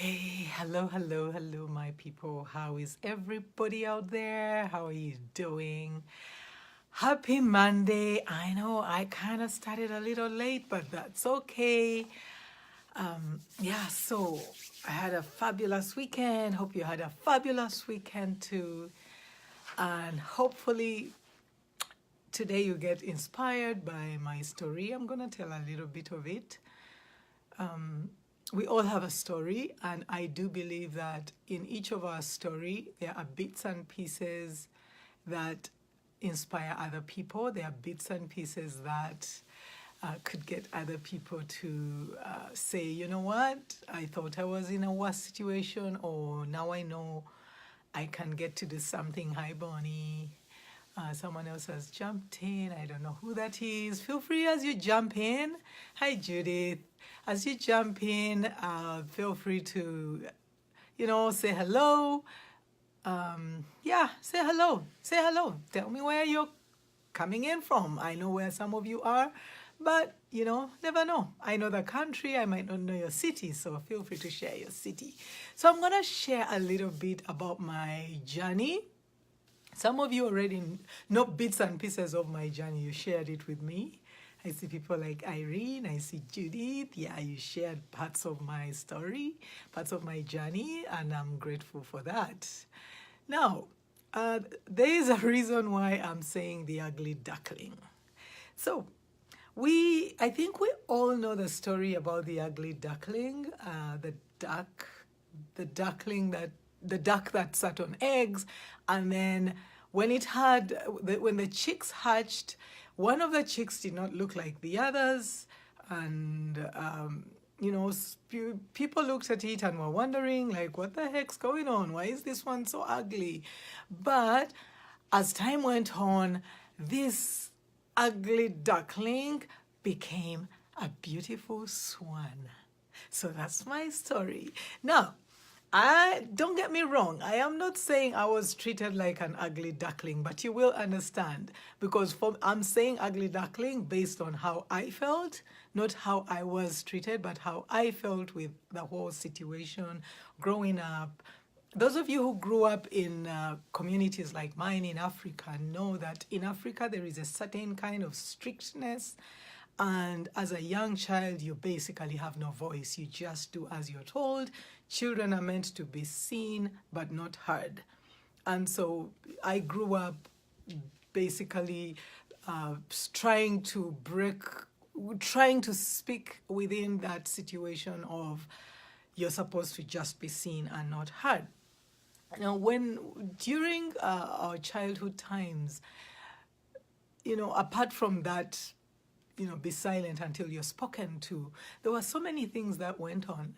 Hey, hello, my people. How is everybody out there? How are you doing? Happy Monday. I know I kind of started a little late, but that's okay. Yeah, so I had a fabulous weekend. Hope you had a fabulous weekend too. And hopefully today you get inspired by my story. I'm going to tell a little bit of it. We all have a story, and I do believe that in each of our story, there are bits and pieces that inspire other people. There are bits and pieces that could get other people to say, you know what, I thought I was in a worse situation, or now I know I can get to do something. Hi, Bonnie. Someone else has jumped in. I don't know who that is. Feel free as you jump in. Hi, Judith. As you jump in, feel free to, say hello. Yeah, say hello. Say hello. Tell me where you're coming in from. I know where some of you are, but, never know. I know the country. I might not know your city, so feel free to share your city. So I'm going to share a little bit about my journey. Some of you already know bits and pieces of my journey. You shared it with me. I see people like Irene. I see Judith. Yeah, you shared parts of my story, parts of my journey, and I'm grateful for that. Now, there is a reason why I'm saying the ugly duckling. So, I think we all know the story about the ugly duckling, the duckling the duck that sat on eggs, and then when the chicks hatched, one of the chicks did not look like the others, and people looked at it and were wondering, like, what the heck's going on? Why is this one so ugly? But as time went on, this ugly duckling became a beautiful swan. So that's my story. Now, don't get me wrong, I am not saying I was treated like an ugly duckling, but you will understand, because I'm saying ugly duckling based on how I felt, not how I was treated, but how I felt with the whole situation growing up. Those of you who grew up in communities like mine in Africa know that in Africa there is a certain kind of strictness, and as a young child, you basically have no voice. You just do as you're told. Children are meant to be seen but not heard. And so I grew up basically trying to speak within that situation of you're supposed to just be seen and not heard. Now, during our childhood times, apart from that, be silent until you're spoken to, there were so many things that went on.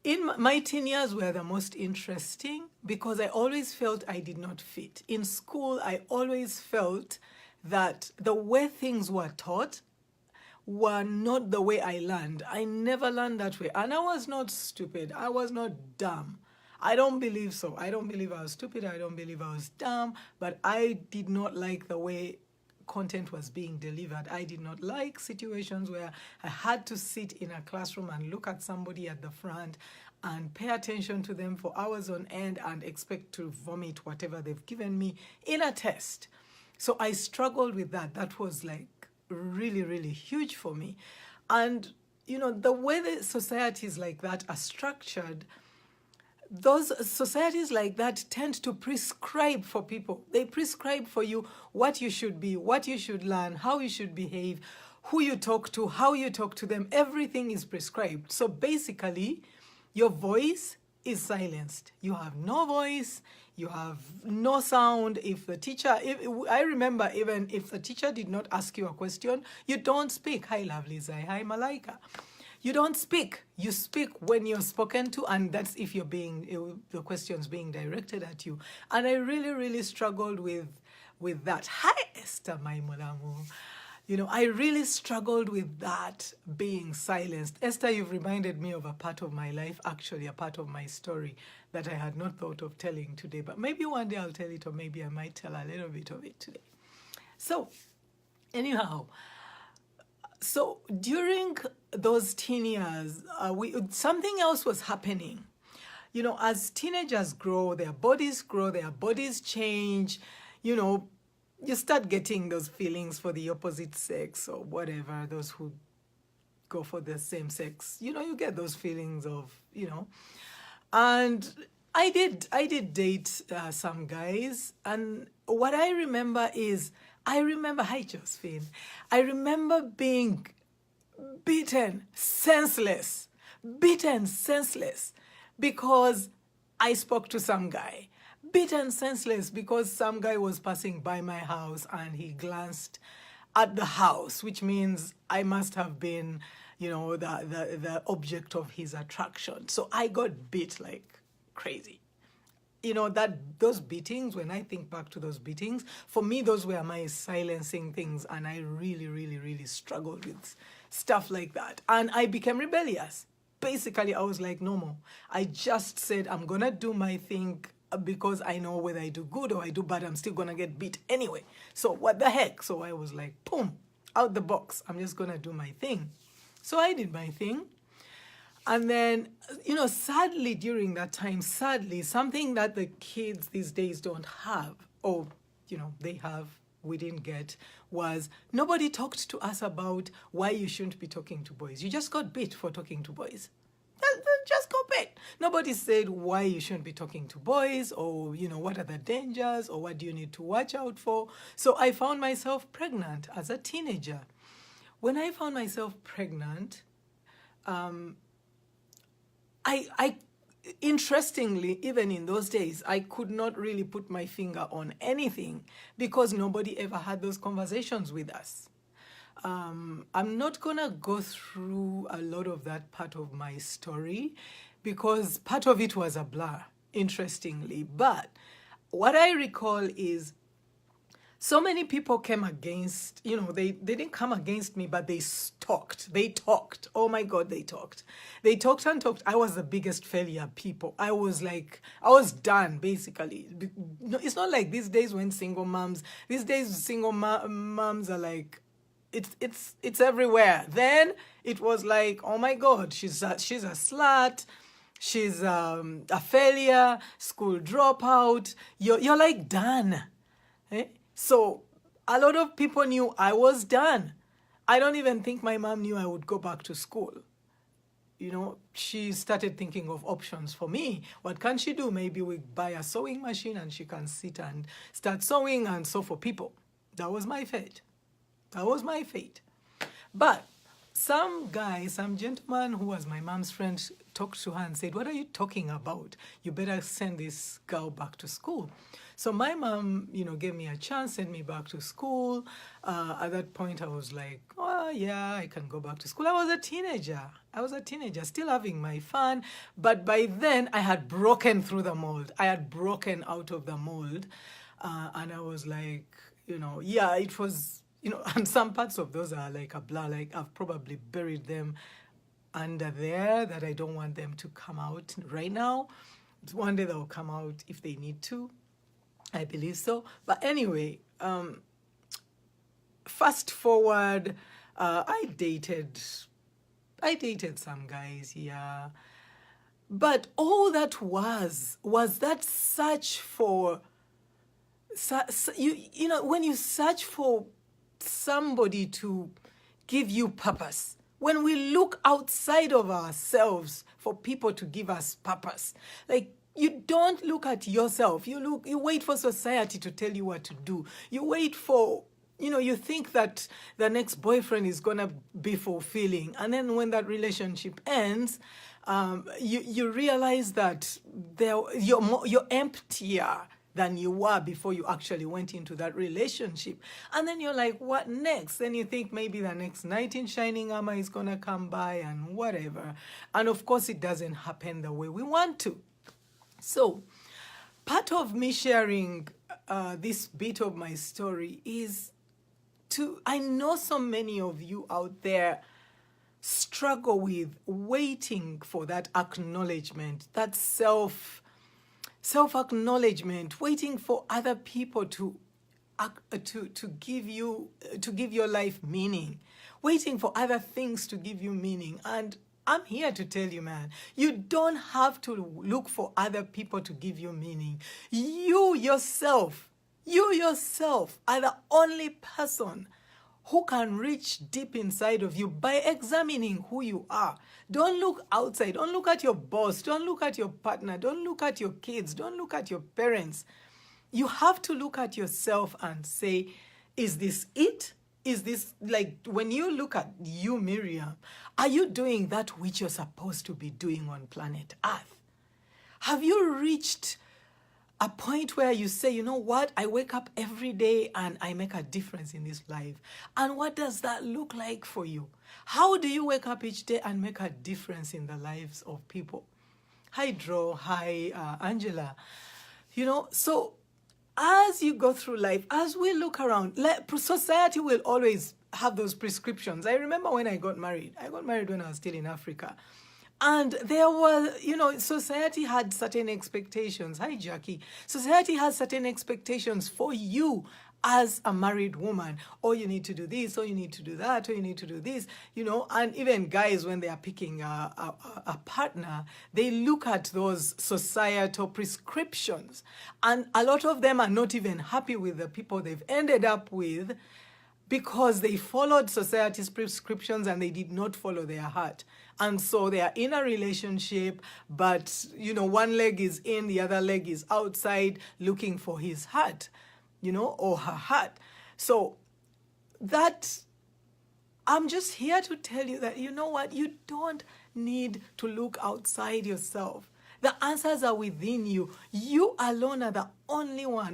In my teen years were the most interesting because I always felt I did not fit. In school, I always felt that the way things were taught were not the way I learned. I never learned that way. And I was not stupid. I was not dumb. I don't believe so. I don't believe I was stupid. I don't believe I was dumb. But I did not like the way content was being delivered. I did not like situations where I had to sit in a classroom and look at somebody at the front and pay attention to them for hours on end and expect to vomit whatever they've given me in a test. So I struggled with that. That was like really, really huge for me. And, the way the societies like that are structured, those societies like that tend to prescribe for people. They prescribe for you what you should be, what you should learn, how you should behave, who you talk to, how you talk to them. Everything is prescribed. So basically, your voice is silenced. You have no voice. You have no sound. I remember even if the teacher did not ask you a question, you don't speak. Hi, lovely Zai. Hi, Malaika. You don't speak. You speak when you're spoken to, and that's if the question's being directed at you. And I really, really struggled with that. Hi, Esther, my mulamu. I really struggled with that, being silenced. Esther, you've reminded me of a part of my life, actually a part of my story that I had not thought of telling today. But maybe one day I'll tell it, or maybe I might tell a little bit of it today. So, anyhow, So during those teen years, something else was happening. You know, as teenagers grow, their bodies change, you know, you start getting those feelings for the opposite sex or whatever, those who go for the same sex. You know, you get those feelings of, you know. And I did date some guys, and what I remember is, hi Josephine, I remember being beaten senseless, because I spoke to some guy. Beaten senseless because some guy was passing by my house and he glanced at the house, which means I must have been, you know, the object of his attraction. So I got beat like crazy. You know, those beatings, when I think back to those beatings, for me, those were my silencing things. And I really, really, really struggled with stuff like that. And I became rebellious. Basically, I was like, no more. I just said, I'm going to do my thing because I know whether I do good or I do bad, I'm still going to get beat anyway. So what the heck? So I was like, boom, out the box. I'm just going to do my thing. So I did my thing. And then, you know, sadly, during that time, something that the kids these days don't have, or, you know, they have, we didn't get, was nobody talked to us about why you shouldn't be talking to boys. You just got beat for talking to boys. Just got beat. Nobody said why you shouldn't be talking to boys, or, you know, what are the dangers, or what do you need to watch out for. So I found myself pregnant as a teenager. When I found myself pregnant, I interestingly, even in those days, I could not really put my finger on anything because nobody ever had those conversations with us. I'm not going to go through a lot of that part of my story because part of it was a blur, interestingly. But what I recall is so many people came against, you know, they didn't come against me, but they talked. Oh my God, they talked. They talked and talked. I was the biggest failure, people. I was done, basically. It's not like these days when these days single moms are like, it's everywhere. Then it was like, oh my God, she's a slut. She's a failure, school dropout. You're like done. Eh? So a lot of people knew I was done. I don't even think my mom knew I would go back to school. You know, she started thinking of options for me. What can she do? Maybe we buy a sewing machine and she can sit and start sewing and sew for people. That was my fate. But some gentleman who was my mom's friend talked to her and said, what are you talking about? You better send this girl back to school. So my mom, you know, gave me a chance, sent me back to school. At that point, I was like, oh, yeah, I can go back to school. I was a teenager, still having my fun. But by then, I had broken through the mold. I had broken out of the mold. And I was like, you know, yeah, it was, you know, and some parts of those are like a blur. Like I've probably buried them under there that I don't want them to come out right now. One day they'll come out if they need to. I believe so. But anyway, fast forward, I dated some guys, yeah. But all that was that search for, you know, when you search for somebody to give you purpose, when we look outside of ourselves for people to give us purpose, like, you don't look at yourself. You wait for society to tell you what to do. You wait for, you know, you think that the next boyfriend is going to be fulfilling. And then when that relationship ends, you realize that you're emptier than you were before you actually went into that relationship. And then you're like, what next? Then you think maybe the next knight in shining armor is going to come by and whatever. And of course, it doesn't happen the way we want to. So part of me sharing this bit of my story is I know so many of you out there struggle with waiting for that acknowledgement, that self-acknowledgement, waiting for other people to to give your life meaning, waiting for other things to give you meaning. And I'm here to tell you, man, you don't have to look for other people to give you meaning. You yourself are the only person who can reach deep inside of you by examining who you are. Don't look outside. Don't look at your boss. Don't look at your partner. Don't look at your kids. Don't look at your parents. You have to look at yourself and say, is this it? Is this, like, when you look at you, Miriam, are you doing that which you're supposed to be doing on planet Earth? Have you reached a point where you say, you know what, I wake up every day and I make a difference in this life? And what does that look like for you? How do you wake up each day and make a difference in the lives of people? Hi, Dro. Hi, Angela. So as you go through life, as we look around, society will always have those prescriptions. I remember when I got married. I got married when I was still in Africa. And there were, society had certain expectations. Hi, Jackie. Society has certain expectations for you as a married woman. Oh, you need to do this, or you need to do that, or you need to do this, and even guys, when they are picking a partner, they look at those societal prescriptions. And a lot of them are not even happy with the people they've ended up with because they followed society's prescriptions and they did not follow their heart. And so they are in a relationship, but, one leg is in, the other leg is outside looking for his heart, or her heart. So I'm just here to tell you that, you know what, you don't need to look outside yourself. The answers are within you. You alone are the only one.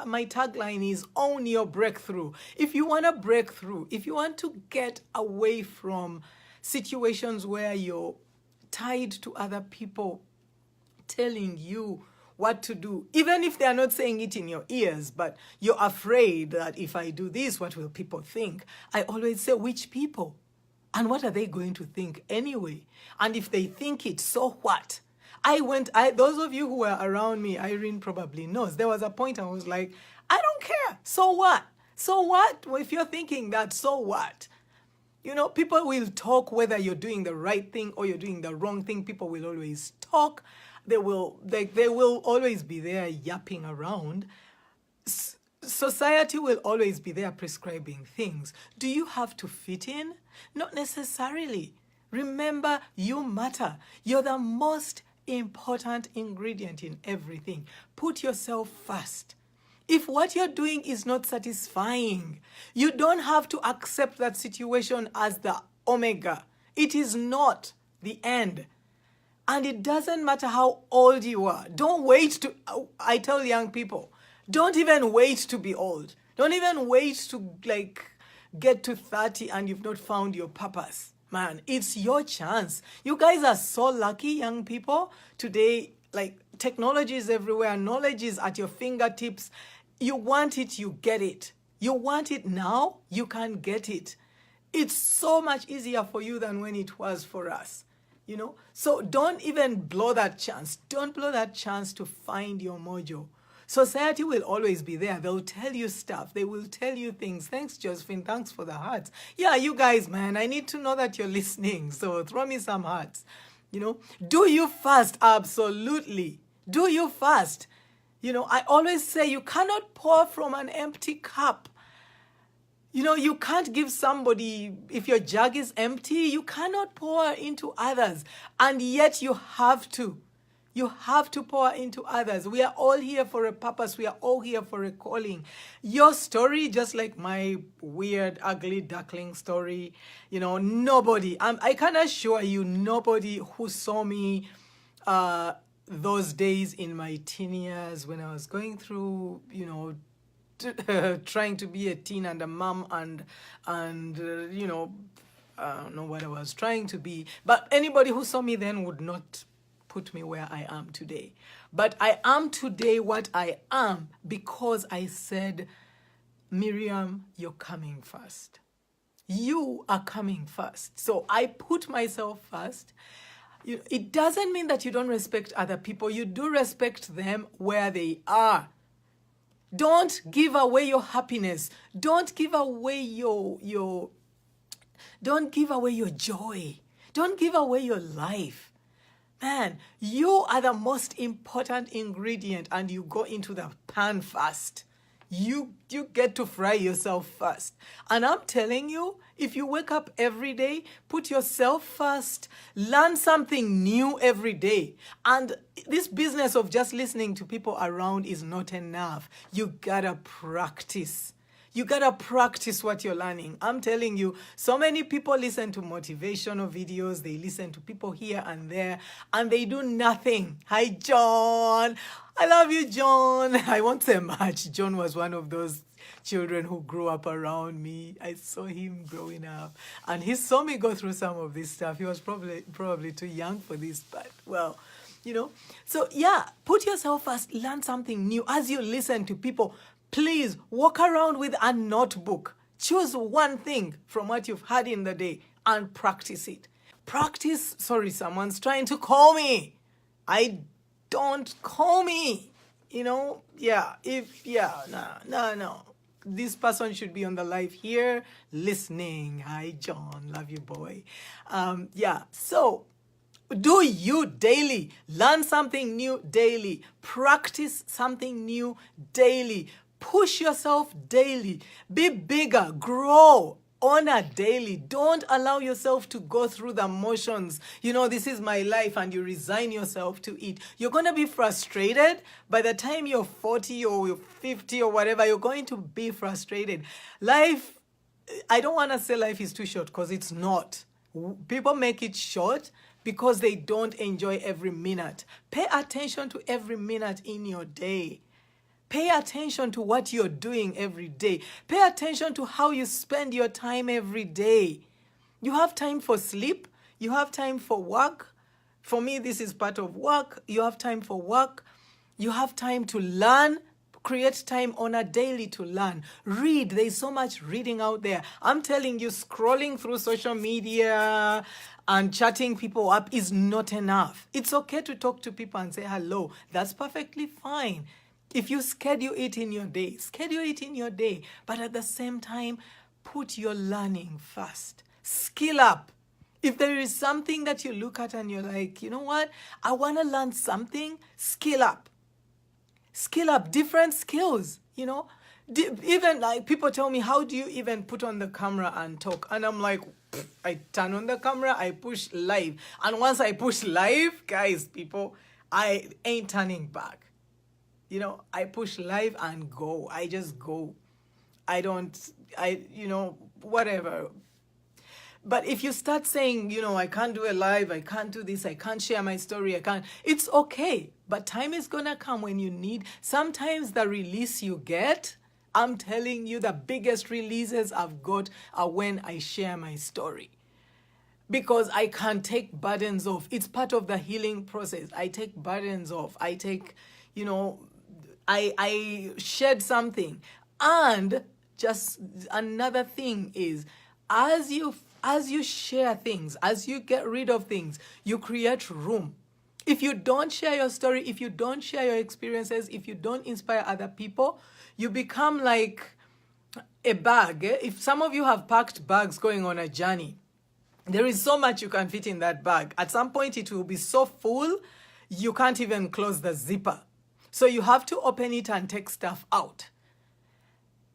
My tagline is own your breakthrough. If you want to break through, if you want to get away from situations where you're tied to other people telling you what to do, even if they are not saying it in your ears, but you're afraid that if I do this, what will people think? I always say, which people? And what are they going to think anyway? And if they think it, so what? Those of you who were around me, Irene probably knows, there was a point I was like, I don't care. So what? So what? Well, if you're thinking that, so what? People will talk whether you're doing the right thing or you're doing the wrong thing. People will always talk. They will always be there yapping around. Society will always be there prescribing things. Do you have to fit in? Not necessarily. Remember, you matter. You're the most important ingredient in everything. Put yourself first. If what you're doing is not satisfying, you don't have to accept that situation as the omega. It is not the end. And it doesn't matter how old you are. Don't wait I tell young people, don't even wait to be old. Don't even wait to get to 30 and you've not found your purpose. Man, it's your chance. You guys are so lucky, young people. Today, technology is everywhere. Knowledge is at your fingertips. You want it, you get it. You want it now, you can get it. It's so much easier for you than when it was for us. So don't even blow that chance. Don't blow that chance to find your mojo. Society will always be there. They'll tell you stuff. They will tell you things. Thanks, Josephine. Thanks for the hearts. Yeah, you guys, man, I need to know that you're listening. So throw me some hearts. Do you fast? Absolutely. Do you fast? I always say you cannot pour from an empty cup. You can't give somebody, if your jug is empty, you cannot pour into others. And yet you have to. You have to pour into others. We are all here for a purpose. We are all here for a calling. Your story, just like my weird, ugly duckling story, nobody, I can assure you, nobody who saw me those days in my teen years when I was going through, trying to be a teen and a mom and I don't know what I was trying to be. But anybody who saw me then would not put me where I am today. But I am today what I am because I said, Miriam, you're coming first. You are coming first. So I put myself first. It doesn't mean that you don't respect other people. You do respect them where they are. Don't give away your happiness. Don't give away don't give away your joy. Don't give away your life. Man, you are the most important ingredient, and you go into the pan first. You get to fry yourself first. And I'm telling you, if you wake up every day, put yourself first, learn something new every day. And this business of just listening to people around is not enough. You gotta practice. You gotta practice what you're learning. I'm telling you, so many people listen to motivational videos, they listen to people here and there, and they do nothing. Hi, John. I love you, John. I won't say much. John was one of those children who grew up around me. I saw him growing up, and he saw me go through some of this stuff. He was probably too young for this, but well, you know. So yeah, put yourself first, learn something new. As you listen to people, please walk around with a notebook. Choose one thing from what you've had in the day and practice it. Practice. Sorry, someone's trying to call me. Don't call me. You know, no. This person should be on the live here listening. Hi, John. Love you, boy. So do you daily. Learn something new daily. Practice something new daily. Push yourself daily. Be bigger. Grow. Honor daily. Don't allow yourself to go through the motions. You know, this is my life, and you resign yourself to it. You're going to be frustrated. By the time you're 40 or you're 50 or whatever, you're going to be frustrated. Life, I don't want to say life is too short, because it's not. People make it short because they don't enjoy every minute. Pay attention to every minute in your day. Pay attention to what you're doing every day. Pay attention to how you spend your time every day. You have time for sleep. You have time for work. For me, this is part of work. You have time for work. You have time to learn. Create time on a daily to learn. Read. There's so much reading out there. I'm telling you, scrolling through social media and chatting people up is not enough. It's okay to talk to people and say hello. That's perfectly fine. If you schedule it in your day, schedule it in your day. But at the same time, put your learning first. Skill up. If there is something that you look at and you're like, you know what? I want to learn something. Skill up. Skill up. Different skills, you know. Even like people tell me, how do you even put on the camera and talk? And I'm like, I turn on the camera, I push live. And once I push live, guys, people, I ain't turning back. You know, I push live and go. I just go. Whatever. But if you start saying, you know, I can't do a live, I can't do this, I can't share my story, it's okay. But time is going to come when you need. Sometimes the release you get, I'm telling you, the biggest releases I've got are when I share my story. Because I can take burdens off. It's part of the healing process. I take burdens off. I take, you know, I shared something. And just another thing is, as you share things, as you get rid of things, you create room. If you don't share your story, if you don't share your experiences, if you don't inspire other people, you become like a bag. If some of you have packed bags going on a journey, there is so much you can fit in that bag. At some point, it will be so full, you can't even close the zipper. So you have to open it and take stuff out.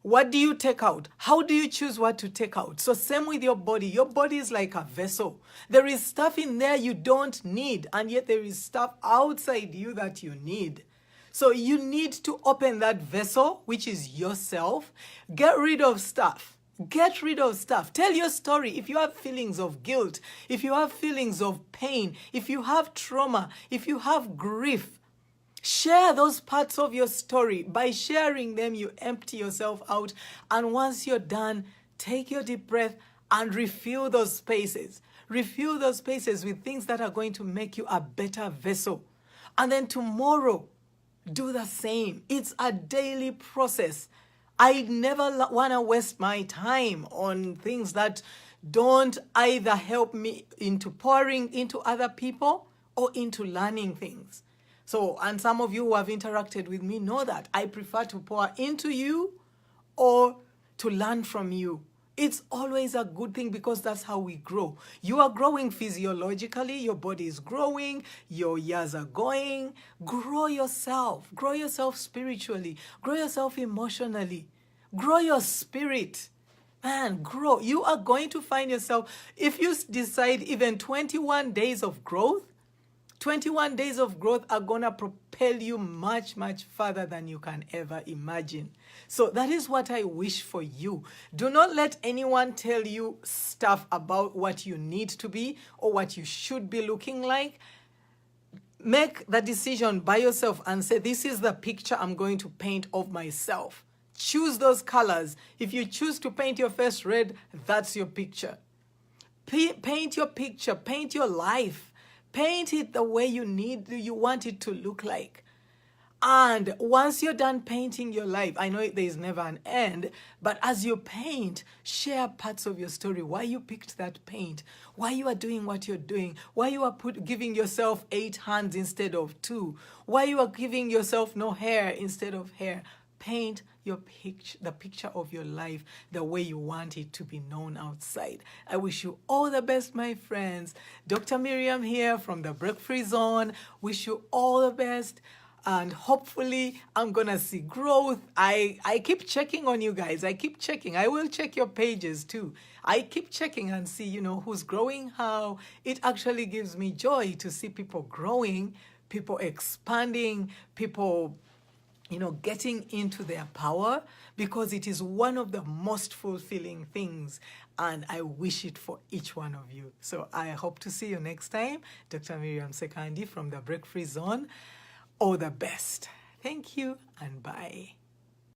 What do you take out? How do you choose what to take out? So same with your body. Your body is like a vessel. There is stuff in there you don't need, and yet there is stuff outside you that you need. So you need to open that vessel, which is yourself. Get rid of stuff. Get rid of stuff. Tell your story. If you have feelings of guilt, if you have feelings of pain, if you have trauma, if you have grief, share those parts of your story. By sharing them, you empty yourself out. And once you're done, take your deep breath and refill those spaces. Refill those spaces with things that are going to make you a better vessel. And then tomorrow, do the same. It's a daily process. I never want to waste my time on things that don't either help me into pouring into other people or into learning things. So, and some of you who have interacted with me know that I prefer to pour into you or to learn from you. It's always a good thing because that's how we grow. You are growing physiologically, your body is growing, your years are going. Grow yourself spiritually, grow yourself emotionally, grow your spirit. Man, grow. You are going to find yourself, if you decide even 21 days of growth, 21 days of growth are going to propel you much, much further than you can ever imagine. So that is what I wish for you. Do not let anyone tell you stuff about what you need to be or what you should be looking like. Make the decision by yourself and say, this is the picture I'm going to paint of myself. Choose those colors. If you choose to paint your face red, that's your picture. Paint your picture, paint your life. Paint it the way you want it to look like. And once you're done painting your life, I know there is never an end, but as you paint, share parts of your story, why you picked that paint, why you are doing what you're doing, why you are giving yourself 8 hands instead of 2, why you are giving yourself no hair instead of hair. Paint your picture, the picture of your life, the way you want it to be known outside. I wish you all the best, my friends. Dr. Miriam here from the Break Free Zone. Wish you all the best. And hopefully I'm going to see growth. I keep checking on you guys. I keep checking. I will check your pages too. I keep checking and see, who's growing how. It actually gives me joy to see people growing, people expanding, people getting into their power, because it is one of the most fulfilling things, and I wish it for each one of you. So I hope to see you next time. Dr. Miriam Sekandi from the Break Free Zone. All the best. Thank you and bye.